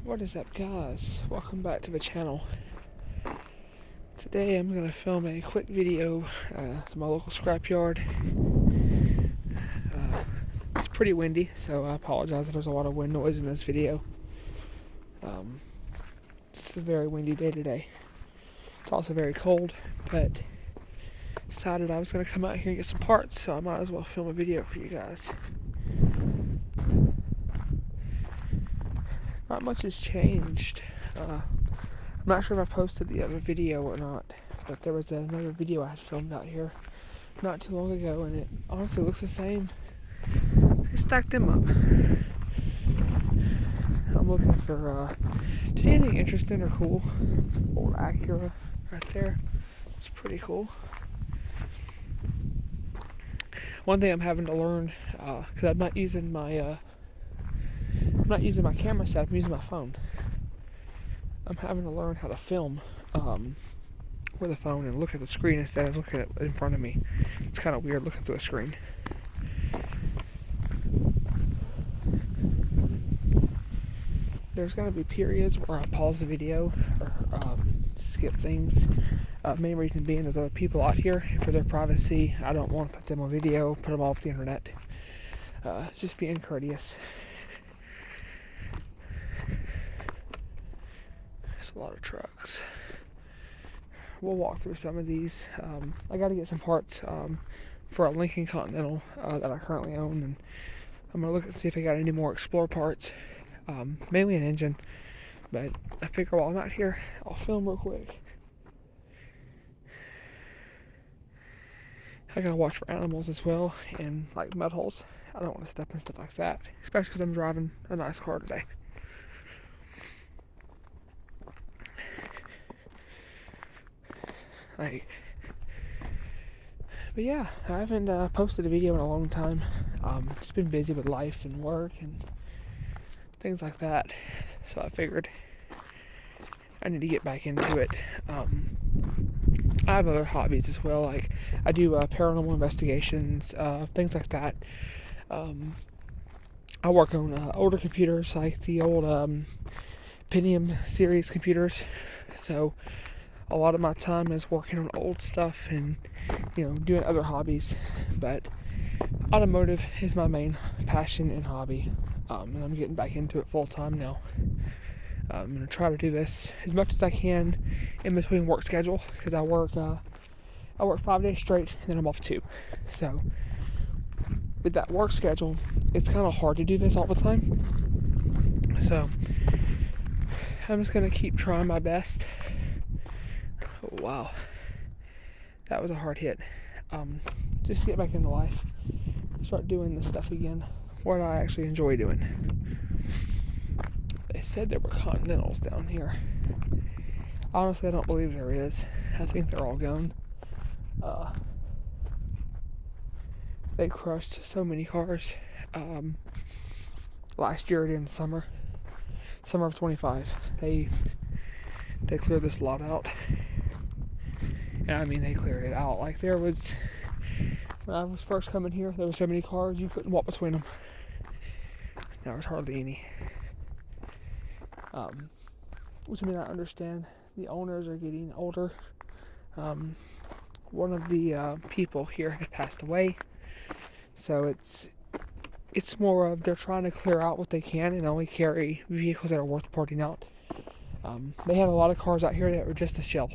What is up, guys? Welcome back to the channel. Today I'm going to film a quick video to my local scrapyard. It's pretty windy, so I apologize if there's a lot of wind noise in this video. It's a very windy day today. It's also very cold, but decided I was going to come out here and get some parts, so I might as well film a video for you guys. Not much has changed. I'm not sure if I posted the other video or not, but there was another video I had filmed out here not too long ago, and it honestly looks the same. I stacked them up. I'm looking for just anything interesting or cool. Some old Acura right there. It's pretty cool. One thing I'm having to learn, because I'm not using my camera set, I'm using my phone. I'm having to learn how to film with a phone and look at the screen instead of looking at it in front of me. It's kind of weird looking through a screen. There's going to be periods where I pause the video or skip things. Main reason being there's other people out here. For their privacy, I don't want to put them on video, put them off the internet. Just being courteous. There's a lot of trucks. We'll walk through some of these. I got to get some parts for a Lincoln Continental that I currently own, and I'm going to look and see if I got any more Explorer parts. Mainly an engine, but I figure while I'm out here, I'll film real quick. I gotta watch for animals as well, and like mud holes. I don't want to step in stuff like that, especially because I'm driving a nice car today. But yeah, I haven't posted a video in a long time. Just been busy with life and work and things like that, so I figured I need to get back into it. I have other hobbies as well, like I do paranormal investigations, things like that. I work on older computers, like the old Pentium series computers, so a lot of my time is working on old stuff and doing other hobbies, but automotive is my main passion and hobby. And I'm getting back into it full time now. I'm going to try to do this as much as I can in between work schedule, because I work 5 days straight and then I'm off 2. So with that work schedule, it's kind of hard to do this all the time. So I'm just going to keep trying my best. Oh, wow. That was a hard hit. Just to get back into life. Start doing this stuff again. What I actually enjoy doing. They said there were Continentals down here. Honestly, I don't believe there is. I think they're all gone. They crushed so many cars last year during summer of 25. They cleared this lot out. And I mean, they cleared it out. Like, there was, when I was first coming here, there were so many cars you couldn't walk between them. Now there's hardly any. Which I mean, I understand. The owners are getting older. One of the people here had passed away, so it's more of they're trying to clear out what they can and only carry vehicles that are worth porting out. They had a lot of cars out here that were just a shell,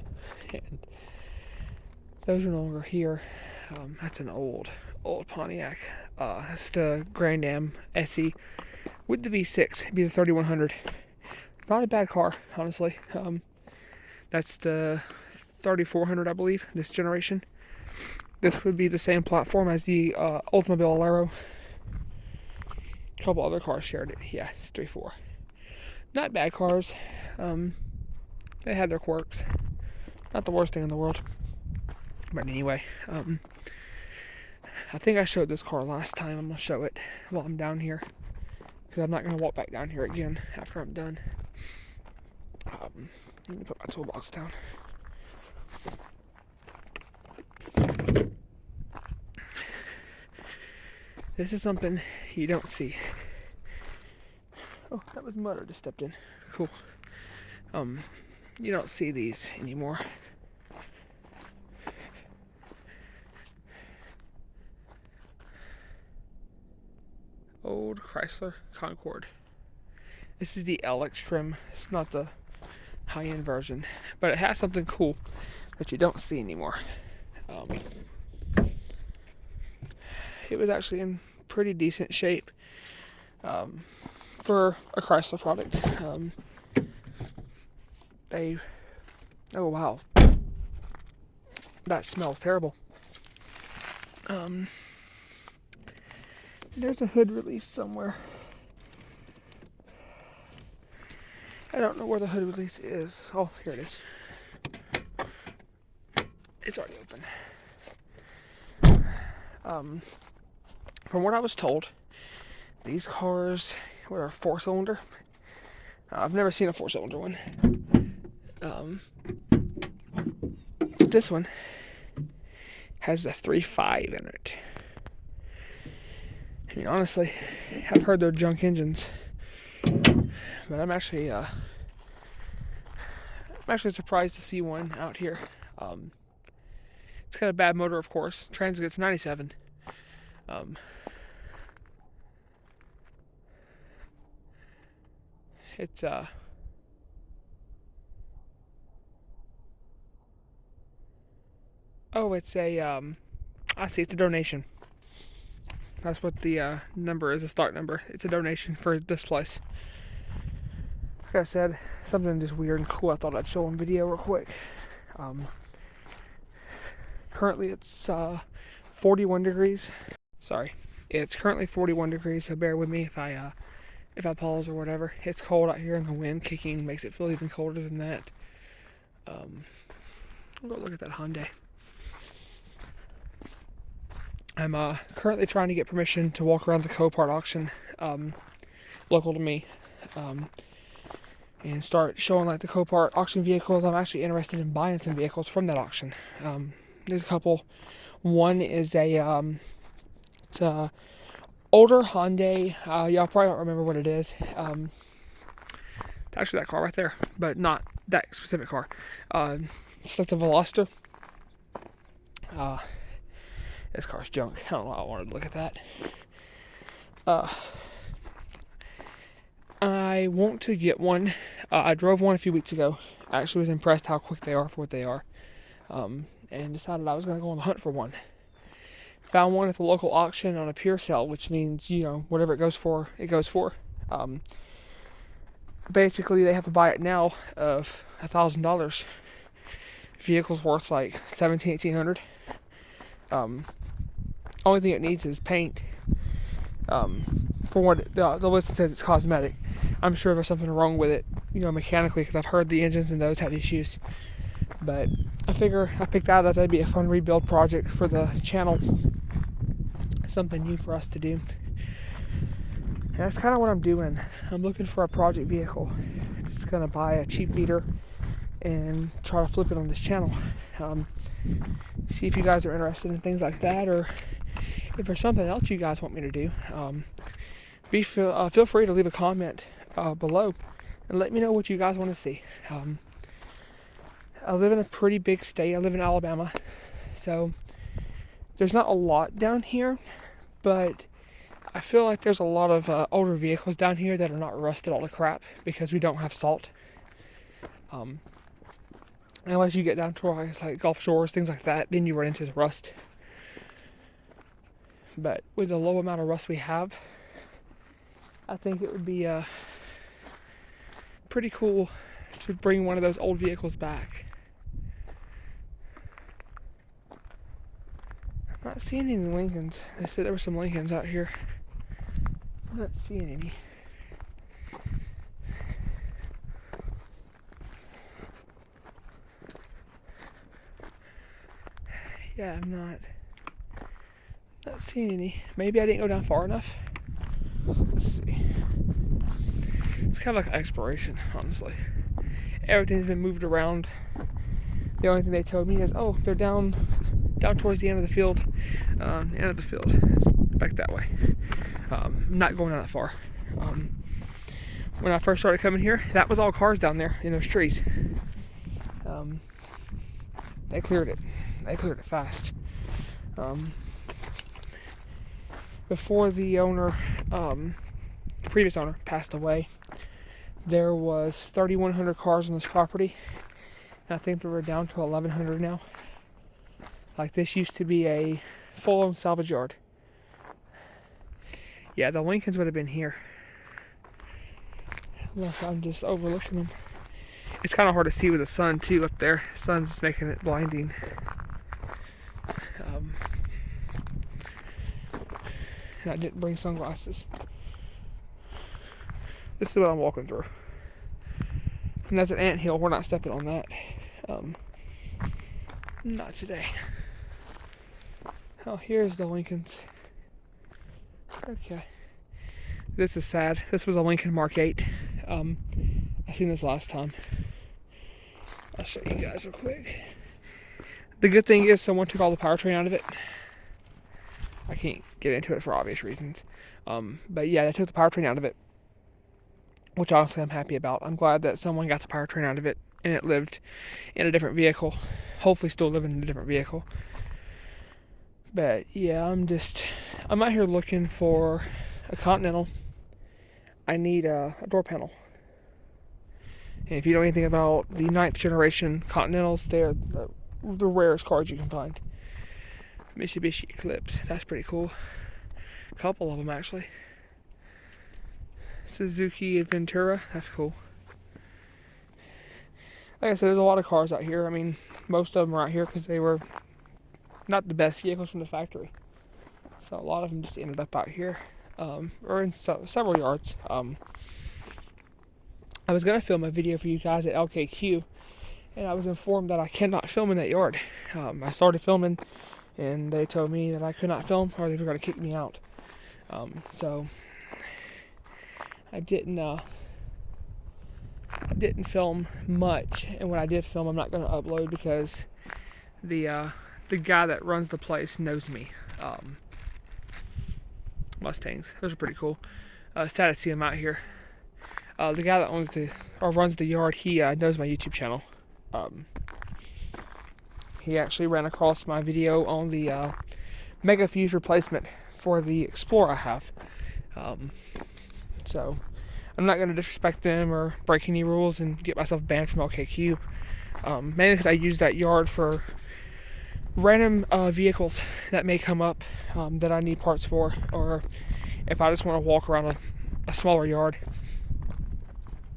and those are no longer here. That's an old Pontiac. That's the Grand Am SE with the V6. It'd be the 3100. Not a bad car, honestly. That's the 3400, I believe, this generation. This would be the same platform as the Oldsmobile Alero. A couple other cars shared it. Yeah, it's 3.4. Not bad cars. They had their quirks. Not the worst thing in the world. But anyway, I think I showed this car last time. I'm going to show it while I'm down here, because I'm not going to walk back down here again after I'm done. Let me put my toolbox down. This is something you don't see Oh, that was mud I just stepped in. Cool. You don't see these anymore. Old Chrysler Concorde. This is the LX trim. It's not the high-end version, but it has something cool that you don't see anymore. It was actually in pretty decent shape for a Chrysler product. Oh wow, that smells terrible. There's a hood release somewhere. I don't know where the hood release is. Oh, here it is. It's already open. From what I was told, these cars were a 4-cylinder. I've never seen a 4-cylinder one. This one has the 3.5 in it. I mean, honestly, I've heard they're junk engines, but I'm actually surprised to see one out here. It's got a bad motor, of course. Transit's 97. It's it's a I see, it's a donation. That's what the number is, a start number. It's a donation for this place. Like I said, something just weird and cool I thought I'd show on video real quick. Currently it's 41 degrees. Sorry. It's currently 41 degrees, so bear with me if I pause or whatever. It's cold out here and the wind kicking makes it feel even colder than that. I'll go look at that Hyundai. I'm currently trying to get permission to walk around the Copart auction local to me and start showing like the Copart auction vehicles. I'm actually interested in buying some vehicles from that auction. There's a couple. One is it's a older Hyundai. Y'all probably don't remember what it is. Actually, that car right there, but not that specific car. It's like the Veloster. This car's junk. I don't know why I wanted to look at that. I want to get one. I drove one a few weeks ago. I actually was impressed how quick they are for what they are. And decided I was going to go on the hunt for one. Found one at the local auction on a pure sale, which means, whatever it goes for, it goes for. Basically, they have a buy it now of $1,000. Vehicle's worth like $1,700, $1,800. Only thing it needs is paint. For what the list says, it's cosmetic. I'm sure there's something wrong with it, mechanically, because I've heard the engines and those had issues. But I figure I picked that up. That'd be a fun rebuild project for the channel. Something new for us to do. And that's kind of what I'm doing. I'm looking for a project vehicle. Just gonna buy a cheap beater and try to flip it on this channel. See if you guys are interested in things like that, or if there's something else you guys want me to do. Feel free to leave a comment below and let me know what you guys want to see. I live in a pretty big state. I live in Alabama, so there's not a lot down here, but I feel like there's a lot of older vehicles down here that are not rusted all to crap because we don't have salt. Unless you get down to like Gulf Shores, things like that, then you run into the rust. But with the low amount of rust we have, I think it would be pretty cool to bring one of those old vehicles back. I'm not seeing any Lincolns. They said there were some Lincolns out here. I'm not seeing any. Yeah, I'm not seeing any. Maybe I didn't go down far enough. Let's see. It's kind of like exploration, honestly. Everything's been moved around. The only thing they told me is, oh, they're down towards the end of the field. It's back that way. I'm not going down that far. when I first started coming here, that was all cars down there in those trees. They cleared it. They cleared it fast. Before the owner, the previous owner, passed away, there was 3,100 cars on this property. And I think they were down to 1,100 now. Like, this used to be a full-on salvage yard. Yeah, the Lincolns would have been here. Unless I'm just overlooking them. It's kind of hard to see with the sun too up there. The sun's making it blinding. And I didn't bring sunglasses. This is what I'm walking through. And that's an anthill. We're not stepping on that. Not today. Oh, here's the Lincolns. Okay. This is sad. This was a Lincoln Mark 8. I seen this last time. I'll show you guys real quick. The good thing is someone took all the powertrain out of it. I can't get into it for obvious reasons. But yeah, they took the powertrain out of it, which honestly I'm happy about. I'm glad that someone got the powertrain out of it and it lived in a different vehicle. Hopefully still living in a different vehicle. But yeah, I'm out here looking for a Continental. I need a door panel. And if you know anything about the 9th generation Continentals, they're the rarest cars you can find. Mitsubishi Eclipse, that's pretty cool. A couple of them actually. Suzuki Ventura, that's cool. Like I said, there's a lot of cars out here. I mean, most of them are out here because they were not the best vehicles from the factory. So a lot of them just ended up out here, or in several yards. I was going to film a video for you guys at LKQ, and I was informed that I cannot film in that yard. I started filming, and they told me that I could not film, or they were going to kick me out. So I didn't film much, and when I did film, I'm not going to upload because the guy that runs the place knows me. Mustangs, those are pretty cool. Sad to see him out here. The guy that runs the yard, he knows my YouTube channel. He actually ran across my video on the Mega Fuse replacement for the Explorer I have. So I'm not going to disrespect them or break any rules and get myself banned from LKQ. Mainly because I use that yard for random vehicles that may come up that I need parts for, or if I just want to walk around a smaller yard.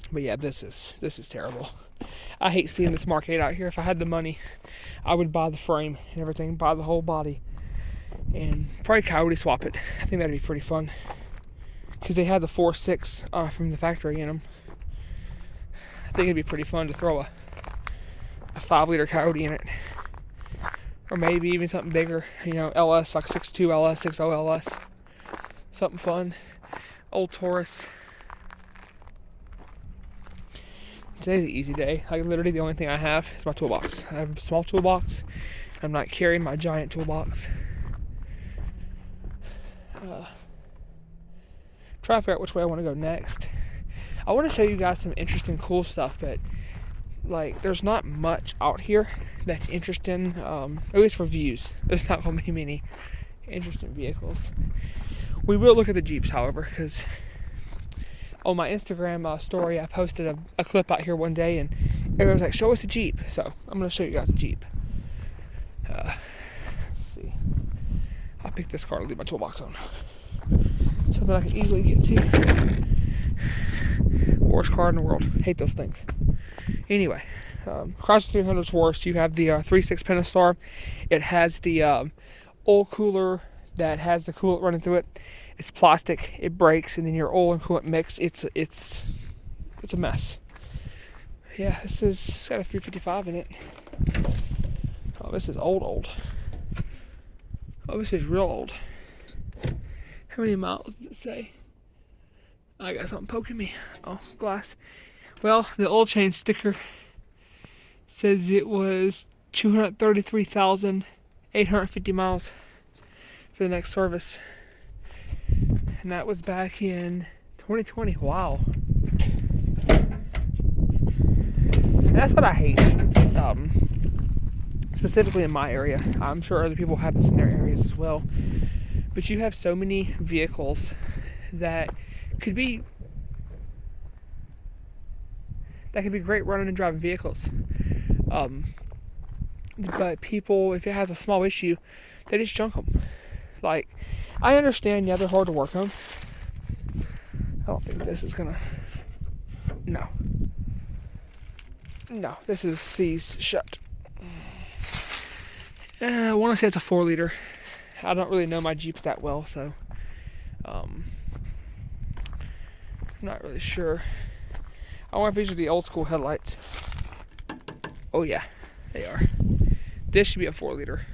But yeah, this is terrible. I hate seeing this Mark 8 out here. If I had the money, I would buy the frame and everything, buy the whole body, and probably coyote swap it. I think that'd be pretty fun because they had the 4.6 from the factory in them. I think it'd be pretty fun to throw a 5-liter coyote in it, or maybe even something bigger. You know, LS, like 6.2 LS, 6.0 LS, something fun. Old Taurus. Today's an easy day. Like, literally the only thing I have is my toolbox. I have a small toolbox. I'm not carrying my giant toolbox. Try to figure out which way I want to go next. I want to show you guys some interesting, cool stuff, but like, there's not much out here that's interesting. At least for views. There's not going to be many interesting vehicles. We will look at the Jeeps, however, because on my Instagram story, I posted a clip out here one day, and everyone was like, show us a Jeep. So I'm going to show you guys a Jeep. Let's see. I'll pick this car to leave my toolbox on. Something I can easily get to. Worst car in the world. Hate those things. Anyway, Chrysler 300's worst. You have the 3.6 Pentastar. It has the oil cooler that has the coolant running through it. It's plastic, it breaks, and then your oil and coolant mix. It's a mess. Yeah, this is got a 355 in it. Oh, this is old. Oh, this is real old. How many miles does it say? I got something poking me. Oh, glass. Well, the oil change sticker says it was 233,850 miles for the next service. And that was back in 2020. Wow. that's what I hate. Specifically in my area. I'm sure other people have this in their areas as well. But you have so many vehicles that could be great running and driving vehicles. But people, if it has a small issue, they just junk them. Like, I understand, yeah, they're hard to work on. I don't think this is gonna... No, this is seized shut. I want to say it's a 4-liter. I don't really know my Jeep that well, so I'm not really sure. I wonder if these are the old school headlights. Oh yeah, they are. This should be a 4-liter.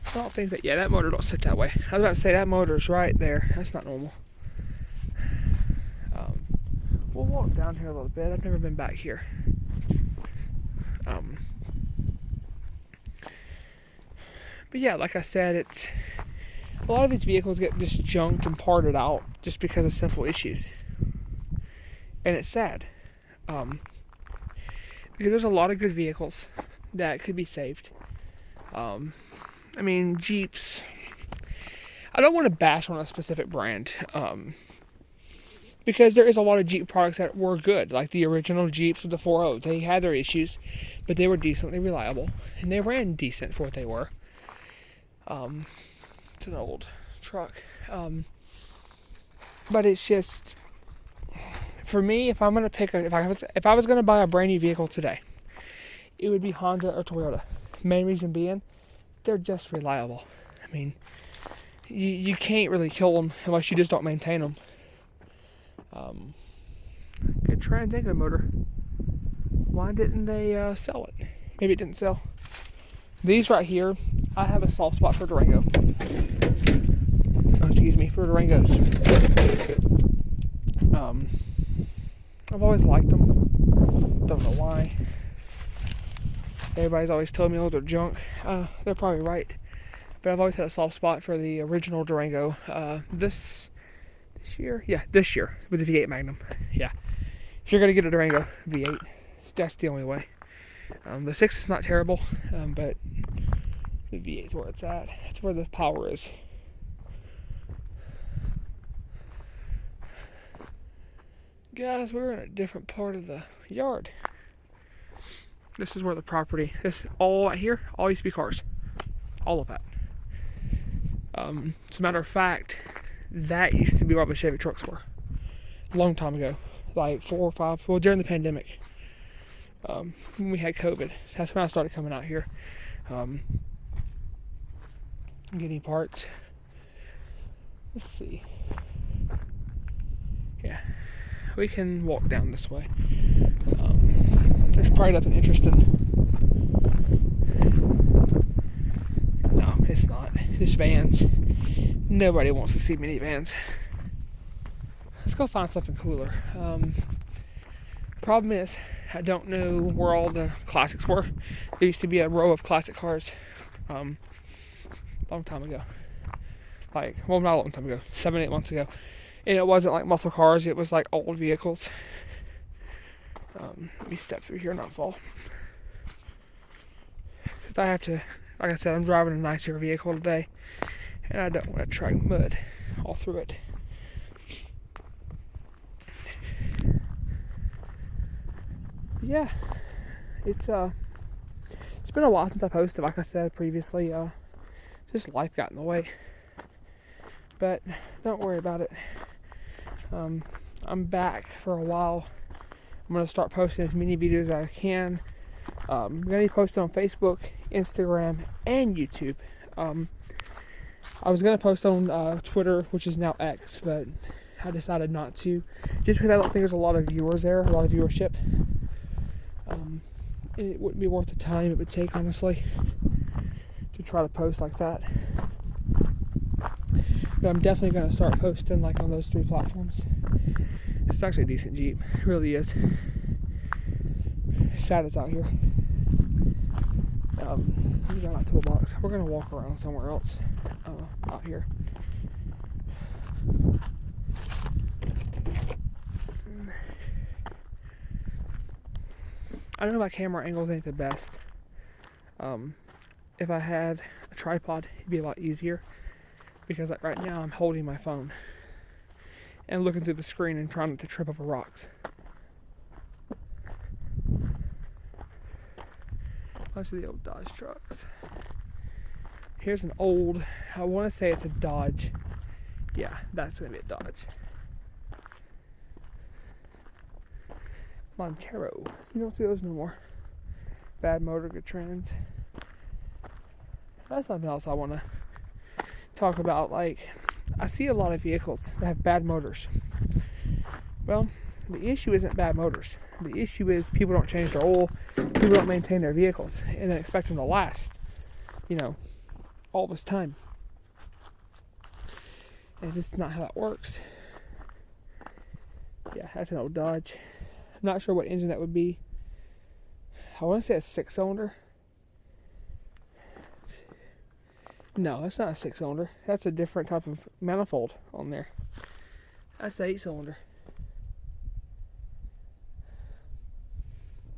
I don't think that, yeah, that motor don't sit that way. I was about to say that motor's right there. That's not normal. We'll walk down here a little bit. I've never been back here. But yeah, like I said, it's a lot of these vehicles get just junked and parted out just because of simple issues, and it's sad because there's a lot of good vehicles that could be saved. I mean, Jeeps. I don't want to bash on a specific brand because there is a lot of Jeep products that were good, like the original Jeeps with the 4.0. They had their issues, but they were decently reliable and they ran decent for what they were. It's an old truck. But it's just, for me, if I'm gonna pick if I was gonna buy a brand new vehicle today, it would be Honda or Toyota. Main reason being, they're just reliable. I mean, you can't really kill them unless you just don't maintain them. Good Trans-Am motor. Why didn't they sell it? Maybe it didn't sell. These right here, I have a soft spot for Durango. For Durangos. I've always liked them. Don't know why. Everybody's always told me, oh, they're junk. They're probably right. But I've always had a soft spot for the original Durango. This year? Yeah, this year with the V8 Magnum. Yeah. If you're going to get a Durango V8, that's the only way. The 6 is not terrible, but the V8 is where it's at. That's where the power is. Guys, we're in a different part of the yard. This is where the property, this all right here, all used to be cars. All of that. As a matter of fact, that used to be where the Chevy trucks were. A long time ago. Like 4 or 5, well, during the pandemic. When we had COVID. That's when I started coming out here. Getting parts. Let's see. Yeah. We can walk down this way. There's probably nothing interesting. No, it's not. It's vans. Nobody wants to see minivans. Let's go find something cooler. Problem is, I don't know where all the classics were. There used to be a row of classic cars. Long time ago. Not a long time ago. 7-8 months ago. And it wasn't like muscle cars, it was like old vehicles. Let me step through here and not fall. I have to, like I said, I'm driving a nicer vehicle today, and I don't want to track mud all through it. Yeah, it's been a while since I posted, like I said previously. Just life got in the way. But don't worry about it. I'm back for a while. I'm going to start posting as many videos as I can. I'm going to be posting on Facebook, Instagram, and YouTube. I was going to post on Twitter, which is now X, but I decided not to. Just because I don't think there's a lot of viewers there, a lot of viewership. And it wouldn't be worth the time it would take, honestly, to try to post like that. But I'm definitely going to start posting like on those 3 platforms. It's actually a decent Jeep. It really is. It's sad it's out here. We got my toolbox. We're going to walk around somewhere else out here. I know my camera angles ain't the best. If I had a tripod, it'd be a lot easier. Because like right now, I'm holding my phone and looking through the screen and trying not to trip over rocks. Most of the old Dodge trucks. Here's an old, I want to say it's a Dodge. Yeah, that's going to be a Dodge. Montero. You don't see those no more. Bad motor, good trends. That's something else I want to talk about. Like, I see a lot of vehicles that have bad motors. Well, the issue isn't bad motors. The issue is people don't change their oil, people don't maintain their vehicles, and then expect them to last, all this time. And it's just not how that works. Yeah, that's an old Dodge. I'm not sure what engine that would be. I want to say a 6-cylinder. No, that's not a 6-cylinder. That's a different type of manifold on there. That's an 8-cylinder.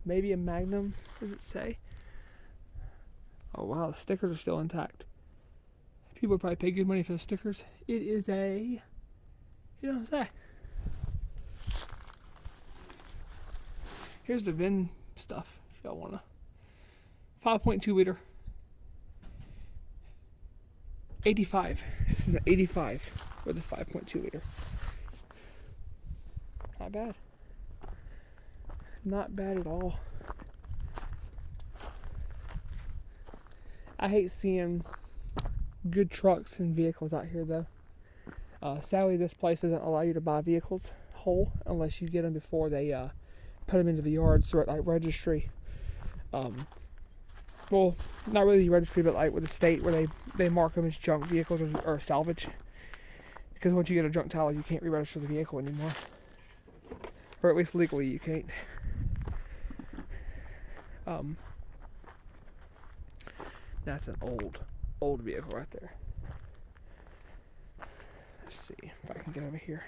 Maybe a Magnum, does it say? Oh wow, the stickers are still intact. People would probably pay good money for the stickers. It is a, you don't say. Here's the VIN stuff, if y'all wanna. 5.2 liter. 85. This is an 85 with a 5.2 liter. Not bad. Not bad at all. I hate seeing good trucks and vehicles out here though. Sadly, this place doesn't allow you to buy vehicles whole unless you get them before they put them into the yards, so like registry. Well, not really the registry, but like with the state where they mark them as junk vehicles or salvage. Because once you get a junk title, you can't re-register the vehicle anymore. Or at least legally you can't. That's an old vehicle right there. Let's see if I can get over here.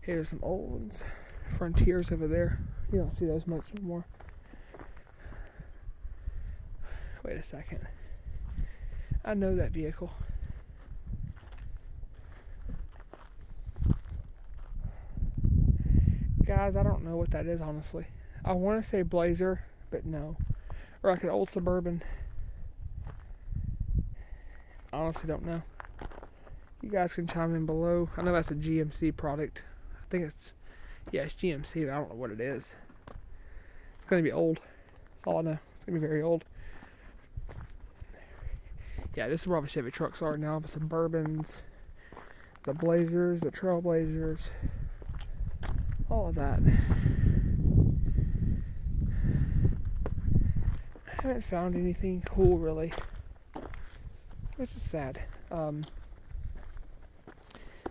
Here's some old ones. Frontiers over there. You don't see those much anymore. Wait a second. I know that vehicle. Guys, I don't know what that is, honestly. I want to say Blazer, but no. Or like an old Suburban. I honestly don't know. You guys can chime in below. I know that's a GMC product. I think it's GMC, but I don't know what it is. It's going to be old. That's all I know. It's going to be very old. Yeah, this is where all the Chevy trucks are now. The Suburbans, the Blazers, the Trailblazers. All of that. I haven't found anything cool really, which is sad.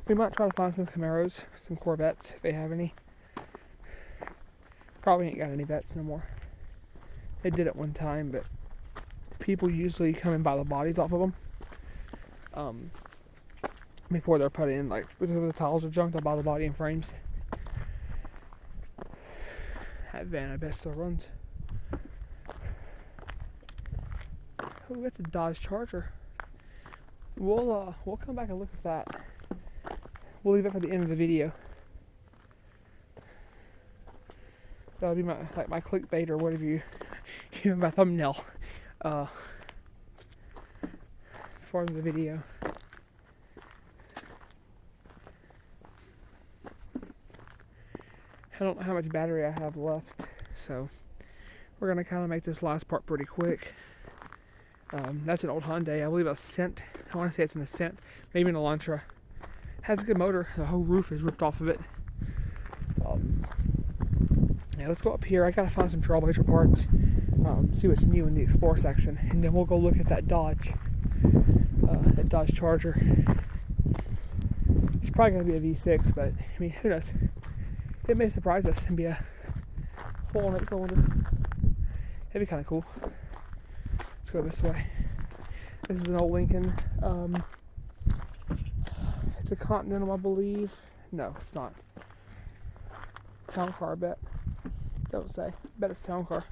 We might try to find some Camaros, some Corvettes if they have any. Probably ain't got any vets no more. They did it one time, but people usually come and buy the bodies off of them before they're put in. Like if the tiles are junk, they'll buy the body and frames. That van I bet still runs. Oh, that's a Dodge Charger. We'll come back and look at that. We'll leave it for the end of the video. That'll be my clickbait or whatever my thumbnail for the video. I don't know how much battery I have left, so we're gonna kind of make this last part pretty quick. That's an old Hyundai. I believe a Ascent. I want to say it's an Ascent, maybe an Elantra. Has a good motor. The whole roof is ripped off of it. Yeah, let's go up here. I gotta find some Trailblazer parts. See what's new in the Explore section, and then we'll go look at that Dodge Charger. It's probably gonna be a V6, but I mean, who knows? It may surprise us and be a full 8-cylinder. That'd be kind of cool. Let's go this way. This is an old Lincoln. It's a Continental, I believe. No, it's not. Town car, I bet. Don't say. I bet it's town car.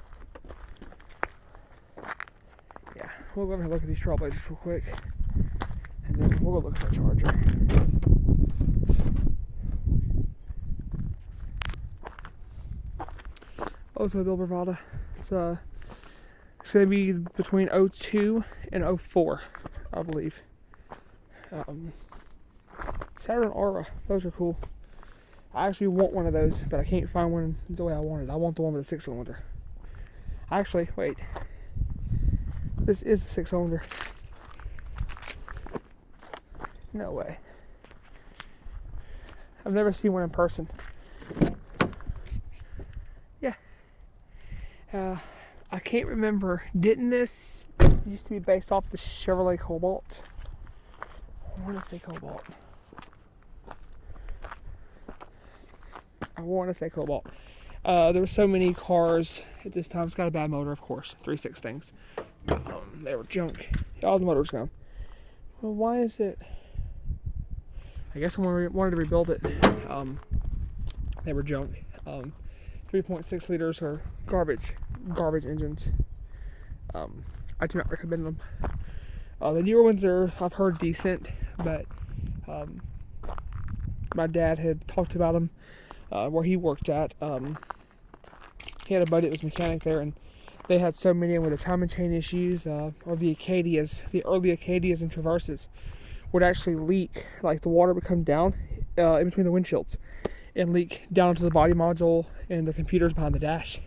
Yeah, we'll go over and look at these Trailblazers real quick. And then we'll go look at the Charger. Also, Bill Bravada. It's going to be between 02 and 04, I believe. Saturn Aura. Those are cool. I actually want one of those, but I can't find one the way I want it. I want the one with a 6-cylinder. Actually, wait. This is a 6-cylinder. No way. I've never seen one in person. Yeah. I can't remember. Didn't this used to be based off the Chevrolet Cobalt? I want to say Cobalt. There were so many cars at this time. It's got a bad motor, of course. 3.6 things. They were junk. All the motors gone. Well, why is it? I guess when we wanted to rebuild it, they were junk. 3.6 liters are garbage engines. I do not recommend them. The newer ones are, I've heard, decent, but my dad had talked about them where he worked at. He had a buddy that was a mechanic there, and they had so many with the timing chain issues, or the Acadias, the early Acadias and Traverses would actually leak, like the water would come down in between the windshields and leak down to the body module and the computers behind the dash.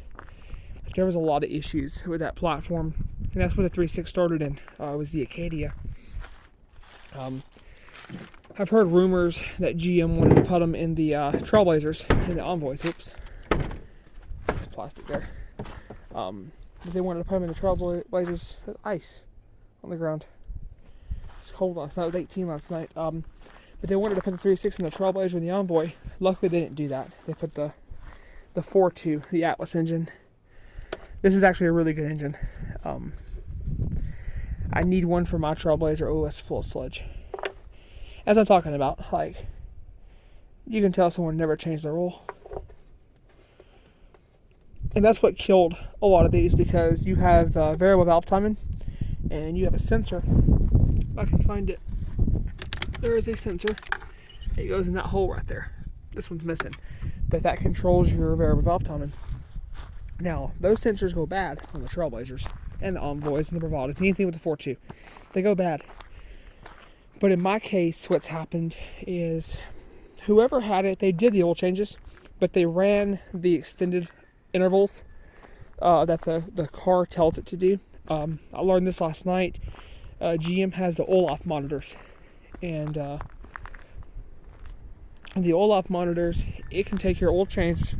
There was a lot of issues with that platform, and that's where the 3.6 started in, was the Acadia. I've heard rumors that GM wanted to put them in the Trailblazers, in the Envoys. Oops. There's plastic there. They wanted to put them in the Trailblazers with ice on the ground. It's cold last night. It was 18 last night. But they wanted to put the 3.6 in the Trailblazer and the Envoy. Luckily, they didn't do that. They put the 4.2, the Atlas engine. This is actually a really good engine. I need one for my Trailblazer OS full sludge. As I'm talking about, like, you can tell someone never changed their oil. And that's what killed a lot of these, because you have variable valve timing and you have a sensor. If I can find it, there is a sensor. It goes in that hole right there. This one's missing, but that controls your variable valve timing. Now, those sensors go bad on the Trailblazers and the Envoys and the Bravadas, anything with the 4.2. They go bad. But in my case, what's happened is whoever had it, they did the oil changes, but they ran the extended intervals that the car tells it to do. I learned this last night. GM has the oil-off monitors, and the oil-off monitors, it can take your oil change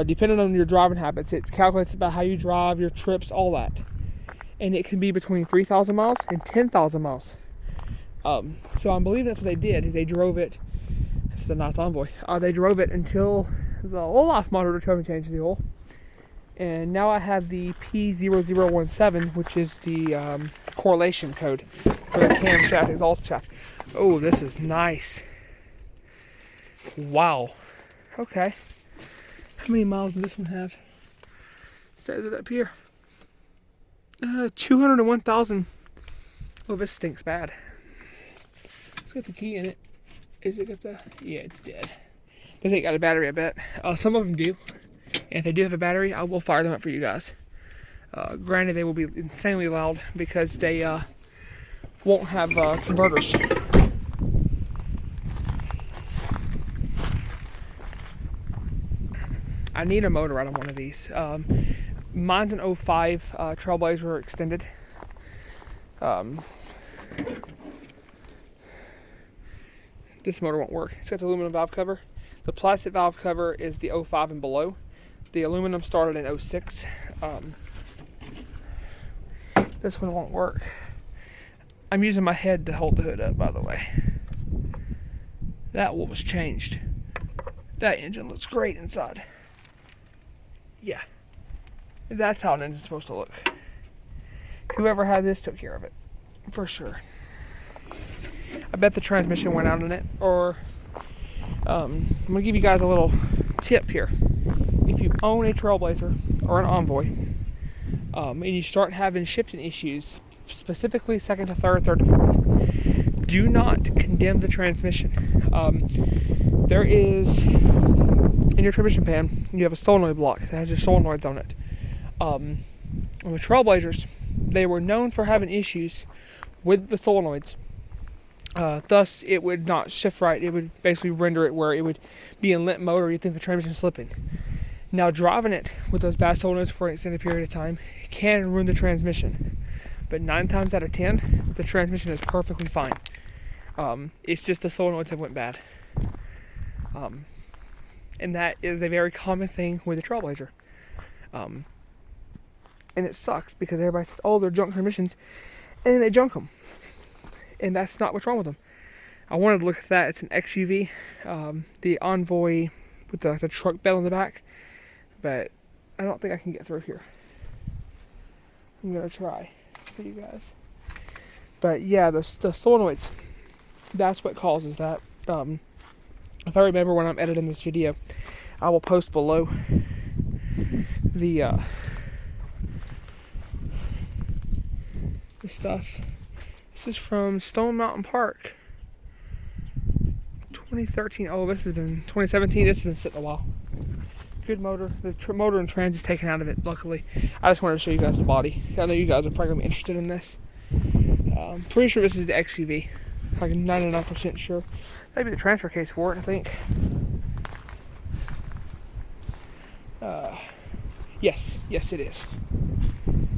depending on your driving habits. It calculates about how you drive, your trips, all that, and it can be between 3,000 miles and 10,000 miles. So I believe that's what they did, is they drove it. This is a nice Envoy. They drove it until the oil-off monitor told me to change the oil. And now I have the P0017, which is the correlation code for the camshaft, exhaust shaft. Oh, this is nice. Wow. Okay. How many miles does this one have? It says it up here. 201,000. Oh, this stinks bad. Let's get the key in it. Is it got the... Yeah, it's dead. Does it got a battery, I bet. Some of them do. And if they do have a battery, I will fire them up for you guys. Granted, they will be insanely loud because they won't have converters. I need a motor out of one of these. Mine's an 05 Trailblazer extended. This motor won't work. It's got the aluminum valve cover. The plastic valve cover is the 05 and below. The aluminum started in 06. This one won't work. I'm using my head to hold the hood up, by the way. That one was changed. That engine looks great inside. Yeah. That's how an engine's supposed to look. Whoever had this took care of it. For sure. I bet the transmission went out on it. Or I'm going to give you guys a little tip here. If you own a Trailblazer or an Envoy, and you start having shifting issues, specifically second to third, third to fourth, do not condemn the transmission. There is, in your transmission pan, you have a solenoid block that has your solenoids on it. On the Trailblazers, they were known for having issues with the solenoids. Thus, it would not shift right. It would basically render it where it would be in limp mode, or you'd think the transmission is slipping. Now, driving it with those bad solenoids for an extended period of time can ruin the transmission. But 9 times out of 10, the transmission is perfectly fine. It's just the solenoids that went bad. And that is a very common thing with the Trailblazer. And it sucks because everybody says, oh, they're junk transmissions, and then they junk them. And that's not what's wrong with them. I wanted to look at that. It's an XUV, the Envoy with the truck bed on the back, but I don't think I can get through here. I'm gonna try for you guys. But yeah, the solenoids, that's what causes that. If I remember when I'm editing this video, I will post below the stuff. This is from Stone Mountain Park, 2013. Oh, this has been 2017. This has been sitting a while. Good motor. The motor and trans is taken out of it, luckily. I just wanted to show you guys the body. I know you guys are probably going to be interested in this. I'm pretty sure this is the XUV. Like 99% sure. Maybe the transfer case for it, I think. Yes, it is.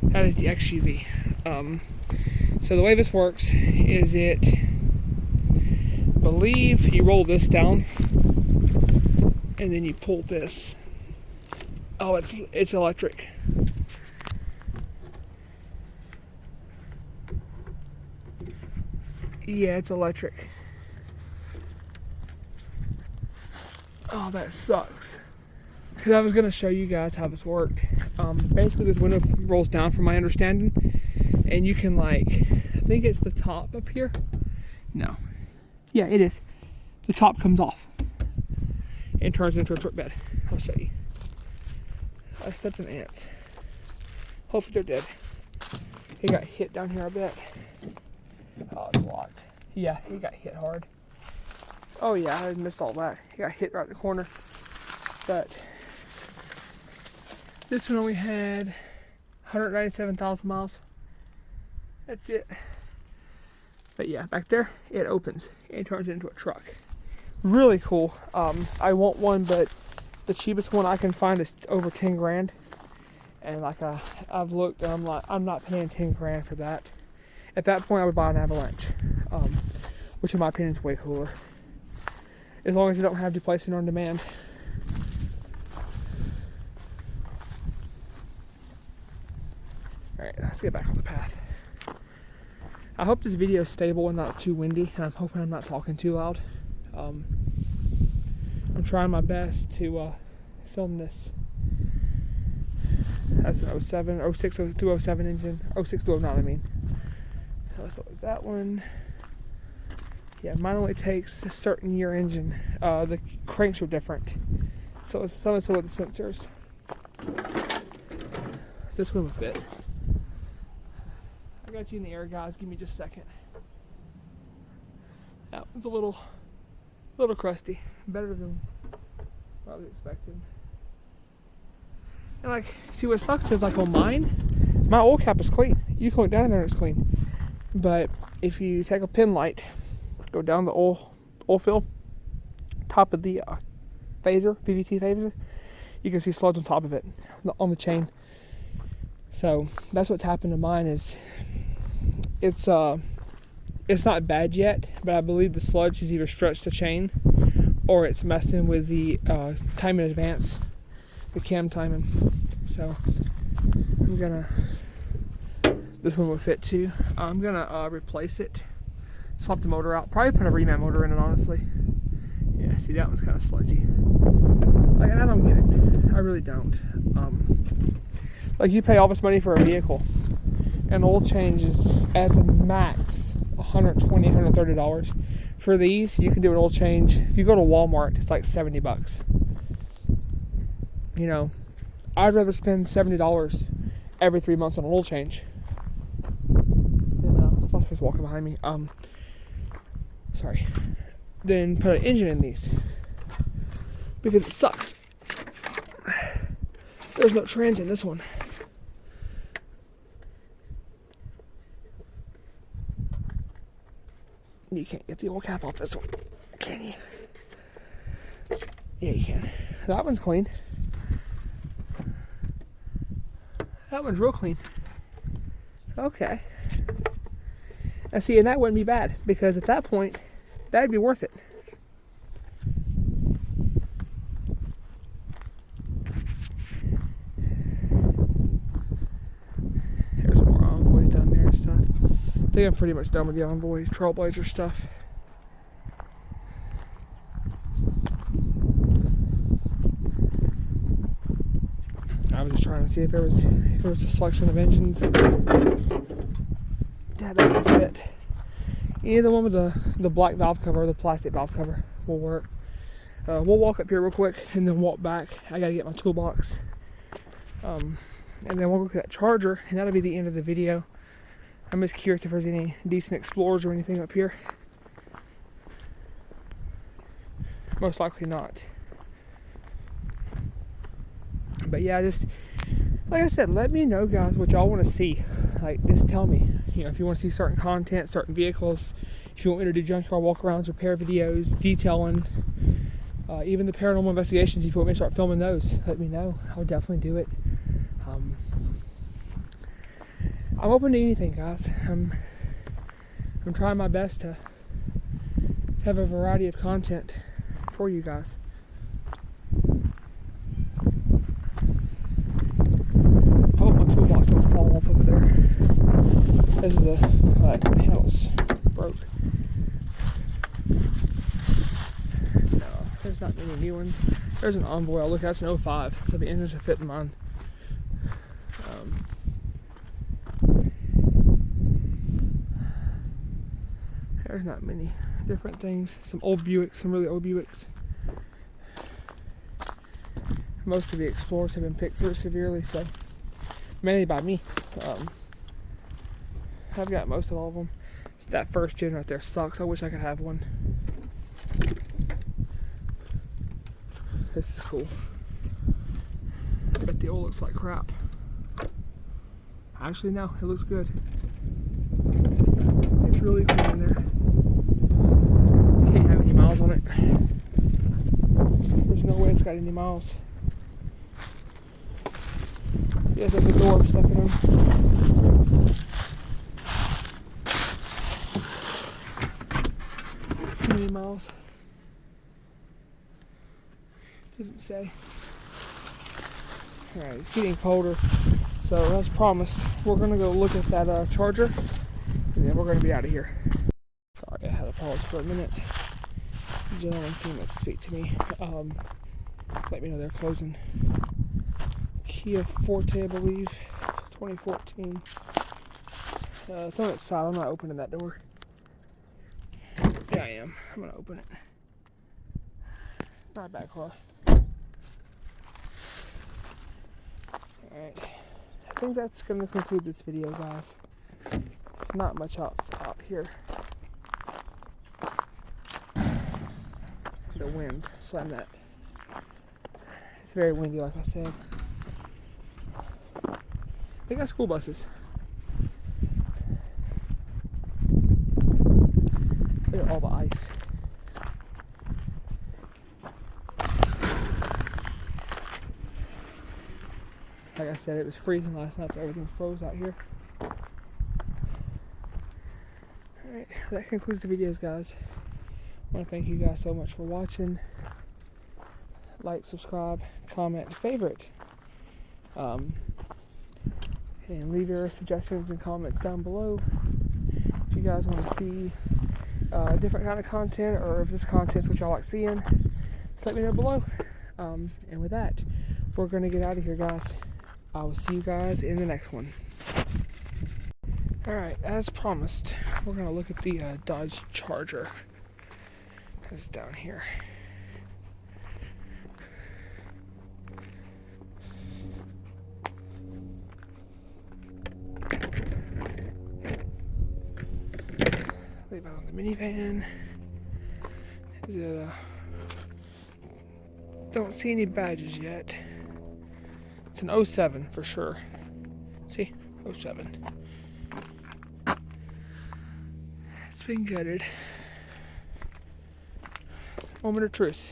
That is the XUV. So the way this works is believe you roll this down and then you pull this. Oh, it's electric. Yeah, it's electric. Oh, that sucks. Because I was going to show you guys how this worked. Basically, this window rolls down from my understanding. And you can, like, I think it's the top up here. No. Yeah, it is. The top comes off and turns into a truck bed. I'll show you. I stepped in ants. Hopefully they're dead. He got hit down here, I bet. Oh, it's locked. Yeah, he got hit hard. Oh yeah, I missed all that. He got hit right in the corner. But this one only had 197,000 miles. That's it. But yeah, back there, it opens and turns into a truck. Really cool. I want one, but the cheapest one I can find is over 10 grand. And like I've looked, and I'm like, I'm not paying 10 grand for that. At that point, I would buy an Avalanche, which in my opinion is way cooler. As long as you don't have displacement on demand. Alright, let's get back on the path. I hope this video is stable and not too windy, and I'm hoping I'm not talking too loud. I'm trying my best to film this. That's an 06 through 07 engine. 06 through 09, I mean. So is that one. Yeah, mine only takes a certain year engine. The cranks are different. So it's so with the sensors. This one will fit. I got you in the air, guys. Give me just a second. That one's a little crusty. Better than what I was expecting. And like, see what sucks is like on mine, my oil cap is clean. You can look down there and it's clean. But if you take a pin light, go down the oil fill, top of the phaser, PVT phaser, you can see slugs on top of it, on the chain. So that's what's happened to mine. Is it's not bad yet, but I believe the sludge has either stretched the chain or it's messing with the time in advance, the cam timing. So I'm gonna, this one will fit too. I'm gonna replace it, swap the motor out, probably put a reman motor in it, honestly. Yeah, see, that one's kind of sludgy. Like, I don't get it. I really don't. Like, you pay all this money for a vehicle, and oil change is at the max $120, $130 for these, you can do an oil change. If you go to Walmart, it's like $70. You know, I'd rather spend $70 every 3 months on an oil change. And, I thought someone was walking behind me. Sorry. Then put an engine in these, because it sucks. There's no trans in this one. You can't get the oil cap off this one, can you? Yeah, you can. That one's clean. That one's real clean. Okay. And see, and that wouldn't be bad, because at that point, that'd be worth it. There's more Envoys down there and stuff. I think I'm pretty much done with the Envoys, Trailblazer stuff. I was just trying to see if there was a selection of engines that would fit. Either the one with the black valve cover or the plastic valve cover will work. We'll walk up here real quick and then walk back. I gotta get my toolbox. And then we'll look at that charger, and that'll be the end of the video. I'm just curious if there's any decent Explorers or anything up here. Most likely not. But yeah, just like I said, let me know, guys, what y'all want to see. Like, just tell me, you know, if you want to see certain content, certain vehicles, if you want me to do junk car walkarounds, repair videos, detailing, even the paranormal investigations. If you want me to start filming those, let me know. I'll definitely do it. I'm open to anything, guys. I'm trying my best to have a variety of content for you guys. I hope my toolbox doesn't fall off over there. This is the panel's broke. No, there's not many new ones. There's an Envoy. I'll look at. That's an 05, so the engine should fit in mine. There's not many different things. Some old Buicks, some really old Buicks. Most of the Explorers have been picked through severely, so mainly by me. I've got most of all of them. That first gen right there sucks. I wish I could have one. This is cool. I bet the oil looks like crap. Actually, no, it looks good. It's really cool in there. Can't have any miles on it. There's no way it's got any miles. Yeah, there's a door stuck in them. 20 miles. Doesn't say. Alright, it's getting colder. So as promised, we're gonna go look at that charger, and then we're gonna be out of here. Sorry, I had to pause for a minute. The gentleman came up to speak to me. Let me know they're closing. Kia Forte, I believe, 2014. It's on its side. I'm not opening that door. Yeah, I am. I'm gonna open it. Not a bad car. Alright. I think that's going to conclude this video, guys. Not much else out here. The wind slammed that. It's very windy, like I said. They got school buses. Look at all the ice. Like I said, it was freezing last night, so everything froze out here. Alright, that concludes the videos, guys. I want to thank you guys so much for watching. Like, subscribe, comment, favorite. And leave your suggestions and comments down below. If you guys want to see different kind of content, or if this content's what y'all like seeing, just let me know below. And with that, we're going to get out of here, guys. I will see you guys in the next one. Alright, as promised, we're going to look at the Dodge Charger. is down here. Leave it on the minivan. Don't see any badges yet. It's an 07 for sure. See? 07. It's been gutted. Moment of truth.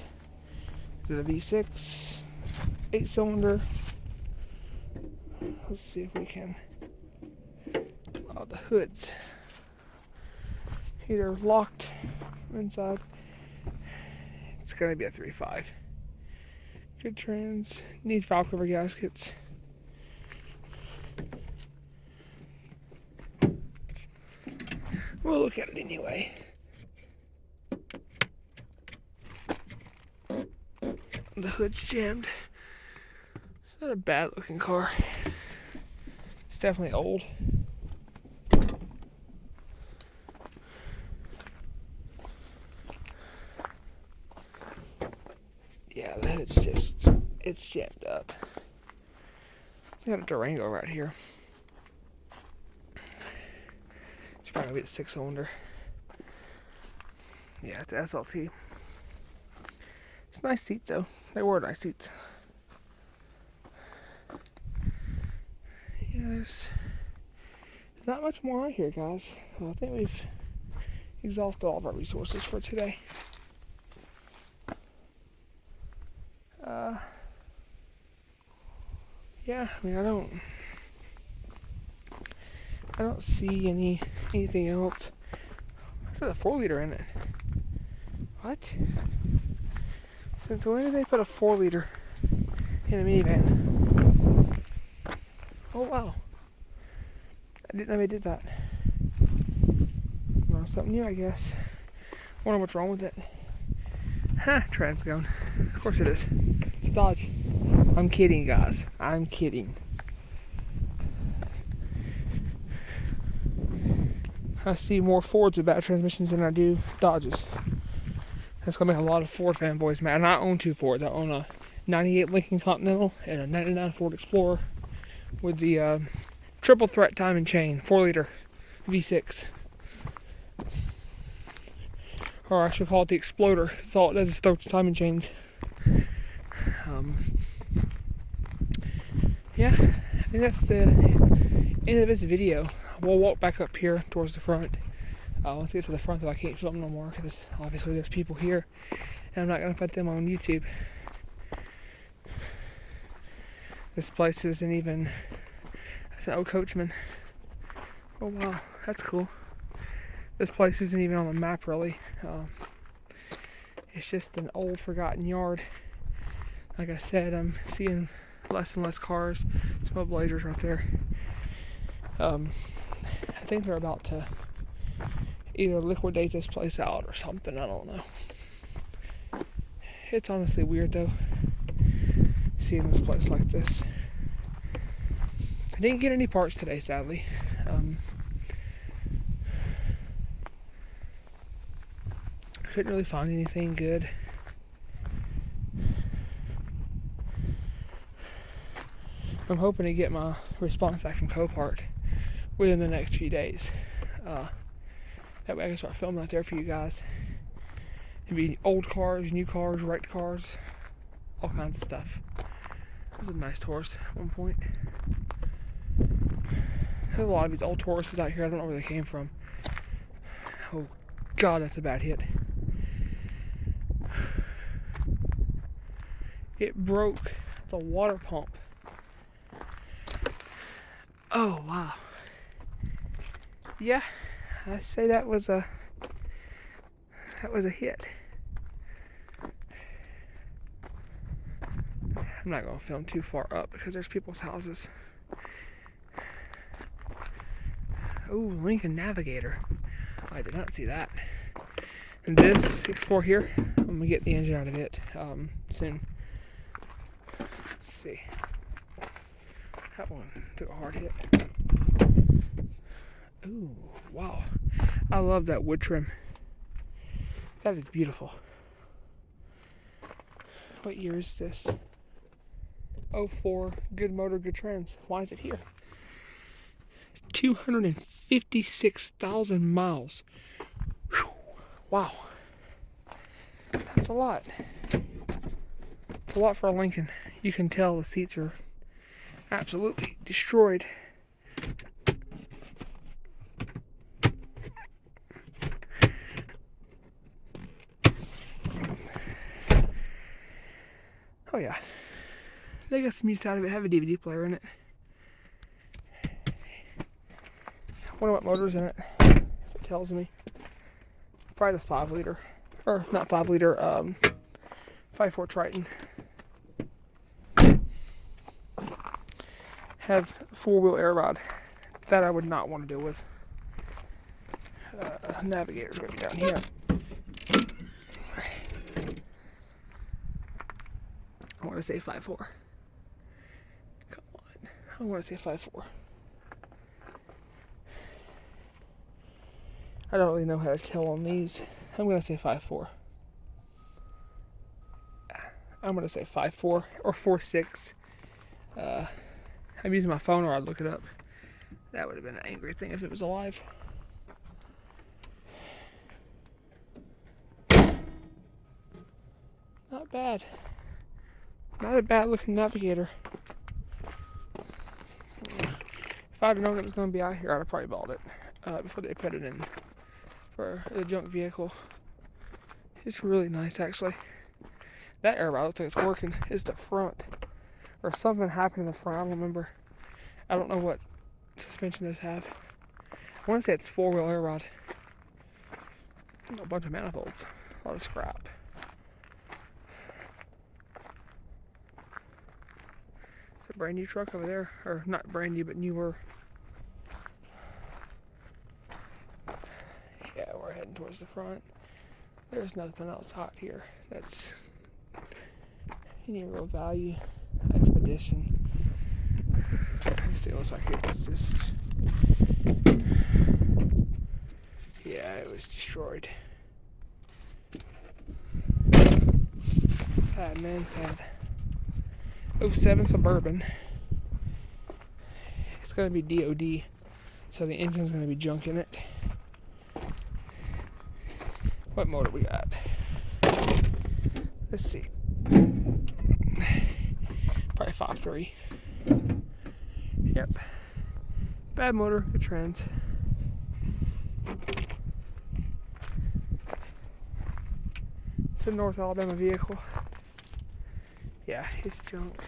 Is it a V6? 8-cylinder? Let's see if we can. Oh, the hoods. Either locked inside. It's gonna be a 3.5. Good trans. Needs valve cover gaskets. We'll look at it anyway. The hood's jammed. It's not a bad looking car. It's definitely old. Yeah, the hood's it's jammed up. I got a Durango right here. It's probably gonna be the 6-cylinder. Yeah, it's SLT. It's nice seats though. They were nice seats. Yeah, there's not much more out here, guys. I think we've exhausted all of our resources for today. Yeah, I mean, I don't see anything else. It says a 4-liter in it. What? Since when did they put a 4-liter in a minivan? Oh wow! I didn't know they did that. Well, something new, I guess. Wonder what's wrong with it. Ha! Transgone. Of course it is. It's a Dodge. I'm kidding, guys. I'm kidding. I see more Fords with bad transmissions than I do Dodges. That's gonna make a lot of Ford fanboys mad. And I own 2 Fords. I own a 98 Lincoln Continental and a 99 Ford Explorer with the triple threat time and chain 4-liter V6. Or I should call it the Exploder. That's all it does is throw time and chains. Yeah, I think that's the end of this video. We'll walk back up here towards the front. Once I get to the front, that I can't film no more because obviously there's people here, and I'm not gonna put them on YouTube. This place isn't even. That's an old Coachman. Oh wow, that's cool. This place isn't even on the map really. It's just an old forgotten yard. Like I said, I'm seeing less and less cars. Some Blazers right there. I think they're about to either liquidate this place out or something. I don't know. It's honestly weird though, seeing this place like this. I didn't get any parts today, sadly. Couldn't really find anything good. I'm hoping to get my response back from Copart within the next few days. That way I can start filming out there for you guys. It'd be old cars, new cars, wrecked cars, all kinds of stuff. This is a nice Taurus at one point. There's a lot of these old Tauruses out here. I don't know where they came from. Oh God, that's a bad hit. It broke the water pump. Oh wow. Yeah, I'd say that was a hit. I'm not gonna film too far up because there's people's houses. Oh, Lincoln Navigator. I did not see that. And this Explorer here, I'm gonna get the engine out of it soon. Let's see. That one took a hard hit. Ooh, wow. I love that wood trim. That is beautiful. What year is this? 04. Good motor, good trends. Why is it here? 256,000 miles. Whew. Wow. That's a lot. It's a lot for a Lincoln. You can tell the seats are absolutely destroyed. Oh yeah. They got some use out of it. Have a DVD player in it. I wonder what motor's in it. It tells me. Probably the 5 liter. Or not 5 liter, 5.4 Triton. Have 4-wheel air rod. That I would not want to deal with. Navigator's going to be down here. I want to say 5.4. Come on. I want to say 5.4. I don't really know how to tell on these. I'm going to say 5.4. I'm going to say 5.4 or 4.6. I'm using my phone, or I'd look it up. That would have been an angry thing if it was alive. Not bad. Not a bad looking navigator. If I'd known it was going to be out here, I'd have probably bought it before they put it in for the junk vehicle. It's really nice, actually. That air rod looks like it's working. It's the front. Or something happened in the front. I don't remember. I don't know what suspension those have. I want to say it's 4-wheel air rod. A bunch of manifolds. A lot of scrap. It's a brand new truck over there. Or not brand new, but newer. Yeah, we're heading towards the front. There's nothing else hot here. That's any real value. Expedition. It looks like it's just, yeah, it was destroyed. Sad, man, sad. 07 Suburban. It's gonna be DOD, so the engine's gonna be junk in it. What motor we got? Let's see. Probably 5.3. Yep. Bad motor, good trends. It's a North Alabama vehicle. Yeah, it's junk.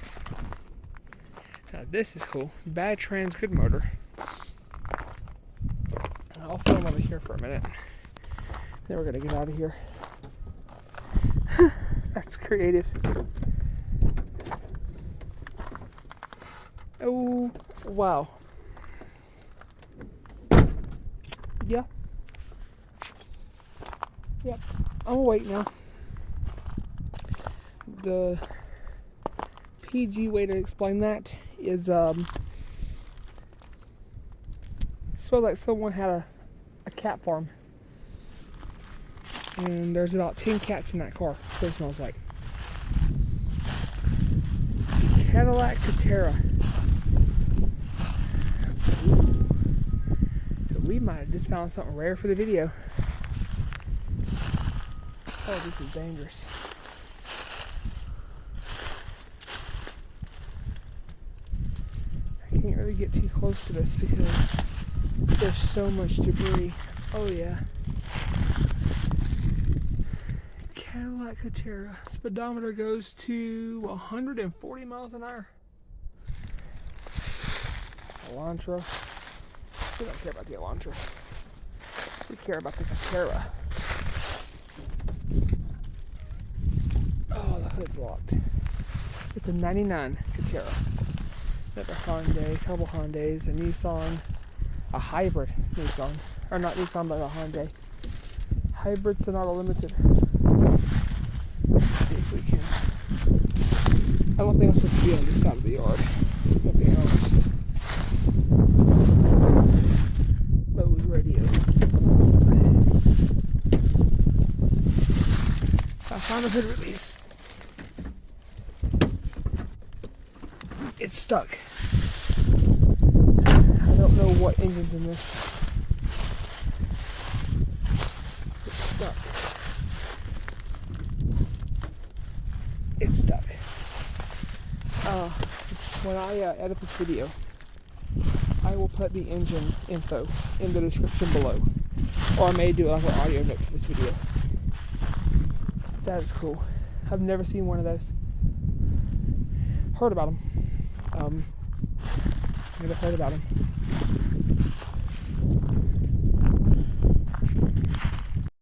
Now this is cool. Bad trends, good motor. I'll film over here for a minute. Then we're gonna get out of here. That's creative. Oh, wow. Yeah. Yep. I'm gonna wait now. The PG way to explain that is, smells like someone had a cat farm. And there's about 10 cats in that car. That's what it smells like. Cadillac Catera. So we might have just found something rare for the video. Oh, this is dangerous. I can't really get too close to this because there's so much debris. Oh yeah. Cadillac Catera. Speedometer goes to 140 miles an hour. Elantra. We don't care about the Elantra. We care about the Catera. Oh, the hood's locked. It's a 99 Catera. Another Hyundai, couple Hyundais, a Nissan, a hybrid Nissan. Or not Nissan, but a Hyundai. Hybrid Sonata Limited. Let's see if we can. I don't think I'm supposed to be on this side of the yard. I'll be honest. Bose radio. I found a hood release. It's stuck. I don't know what engine's in this. It's stuck. It's stuck. When I edit this video, I will put the engine info in the description below. Or I may do like an audio note for this video. That is cool. I've never seen one of those. Heard about them. Never heard about them.